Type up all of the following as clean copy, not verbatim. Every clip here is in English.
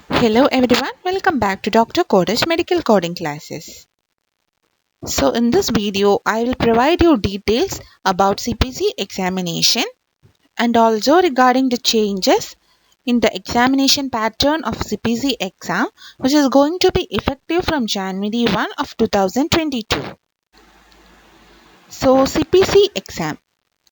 Hello everyone, welcome back to Dr. Kodesh Medical Coding Classes. So in this video, I will provide you details about CPC examination and also regarding the changes in the examination pattern of CPC exam, which is going to be effective from January 1 of 2022. So CPC exam.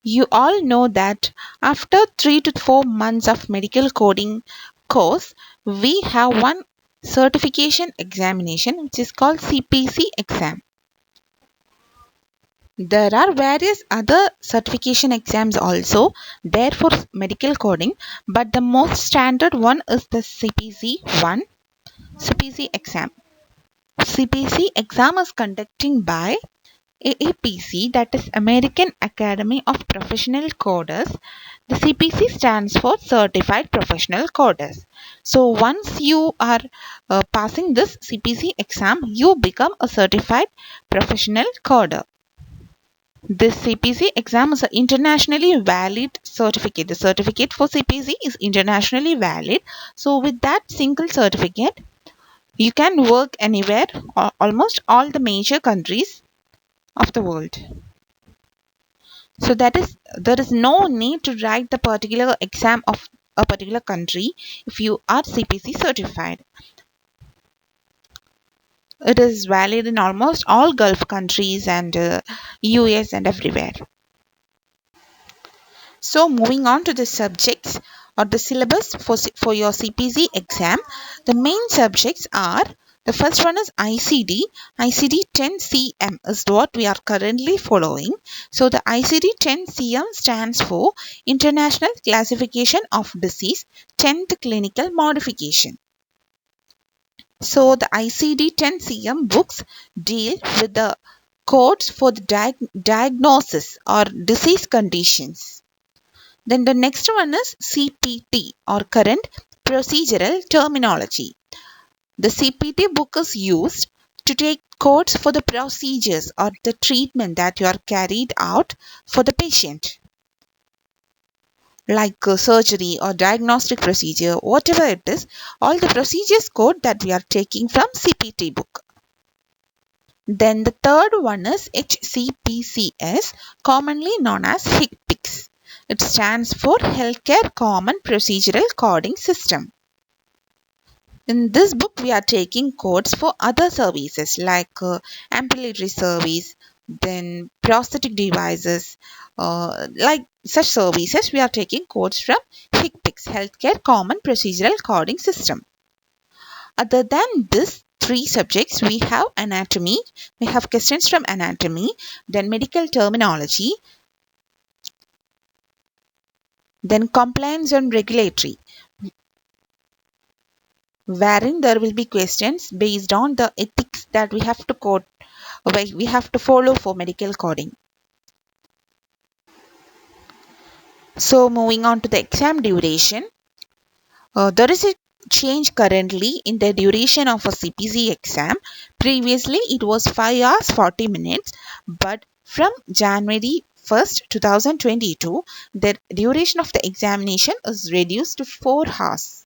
You all know that after 3 to 4 months of medical coding course, we have one certification examination which is called CPC exam. There are various other certification exams also there for medical coding, but the most standard one is the CPC 1 CPC exam. CPC exam is conducting by AAPC, that is American Academy of Professional Coders. The CPC stands for Certified Professional Coders. So once you are passing this CPC exam, you become a certified professional coder. This CPC exam is an internationally valid certificate. The certificate for CPC is internationally valid. So with that single certificate, you can work anywhere, almost all the major countries of the world. So that is, there is no need to write the particular exam of a particular country if you are CPC certified. It is valid in almost all Gulf countries and US and everywhere. So moving on to the subjects or the syllabus for your CPC exam, the main subjects are, the first one is ICD. ICD 10CM is what we are currently following. So the ICD 10CM stands for International Classification of Disease 10th Clinical Modification. So the ICD 10CM books deal with the codes for the diagnosis or disease conditions. Then the next one is CPT or Current Procedural Terminology. The CPT book is used to take codes for the procedures or the treatment that you are carried out for the patient. Like surgery or diagnostic procedure, whatever it is, all the procedures code that we are taking from CPT book. Then the third one is HCPCS, commonly known as HCPCS. It stands for Healthcare Common Procedural Coding System. In this book, we are taking codes for other services like ambulatory service, then prosthetic devices, like such services. We are taking codes from HCPCS, Healthcare Common Procedural Coding System. Other than this three subjects, we have anatomy, we have questions from anatomy, then medical terminology, then compliance and regulatory, wherein there will be questions based on the ethics that we have to code, we have to follow for medical coding. So moving on to the exam duration, there is a change currently in the duration of a CPC exam. Previously it was 5 hours 40 minutes, but from January 1st 2022, the duration of the examination is reduced to 4 hours.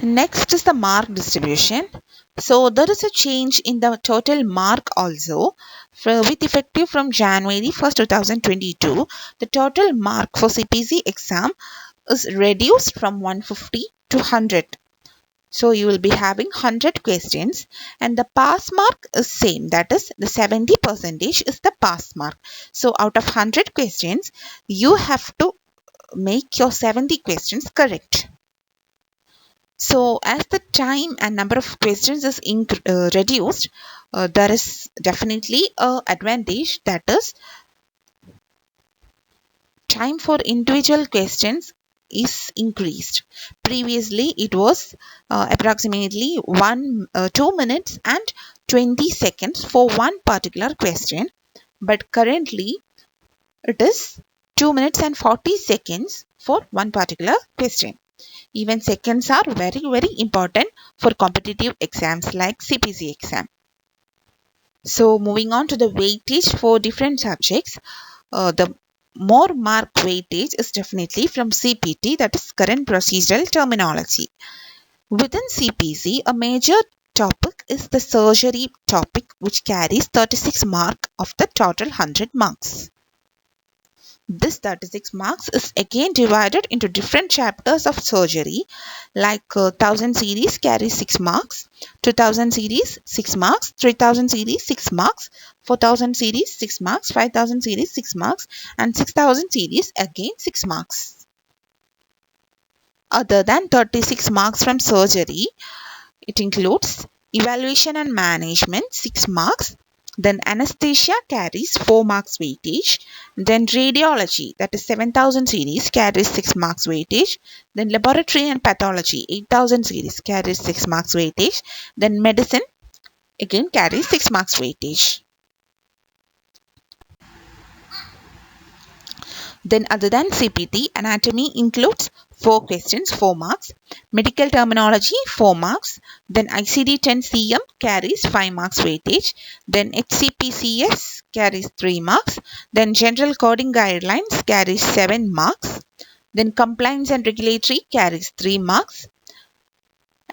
Next is the mark distribution. So there is a change in the total mark also. With effective from January 1st 2022, the total mark for CPC exam is reduced from 150 to 100. So you will be having 100 questions and the pass mark is same, that is the 70% is the pass mark. So out of 100 questions, you have to make your 70 questions correct. So as the time and number of questions is reduced, there is definitely a advantage, that is time for individual questions is increased. Previously it was approximately 2 minutes and 20 seconds for one particular question, but currently it is 2 minutes and 40 seconds for one particular question. Even seconds are very important for competitive exams like CPC exam. So moving on to the weightage for different subjects, the more mark weightage is definitely from CPT, that is current procedural terminology. Within CPC, a major topic is the surgery topic, which carries 36 marks of the total 100 marks. This 36 marks is again divided into different chapters of surgery, like 1000 series carries 6 marks, 2000 series 6 marks, 3000 series 6 marks, 4000 series 6 marks, 5000 series 6 marks, and 6000 series again 6 marks. Other than 36 marks from surgery, it includes evaluation and management 6 marks, then anesthesia carries 4 marks weightage, then radiology, that is 7000 series, carries 6 marks weightage, then laboratory and pathology 8000 series carries 6 marks weightage, then medicine again carries 6 marks weightage. Then other than CPT, anatomy includes 4 questions, 4 marks. Medical terminology, 4 marks. Then ICD-10 CM carries 5 marks weightage. Then HCPCS carries 3 marks. Then general coding guidelines carries 7 marks. Then compliance and regulatory carries 3 marks.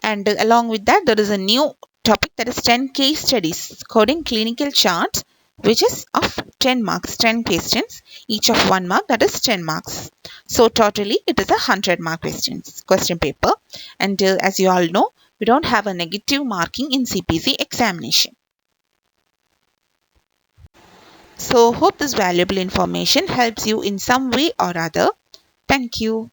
And along with that, there is a new topic, that is 10 case studies, coding clinical charts, which is of 10 marks, 10 questions, each of 1 mark, that is 10 marks. So totally it is a 100 mark question paper. And as you all know, we don't have a negative marking in CPC examination. So hope this valuable information helps you in some way or other. Thank you.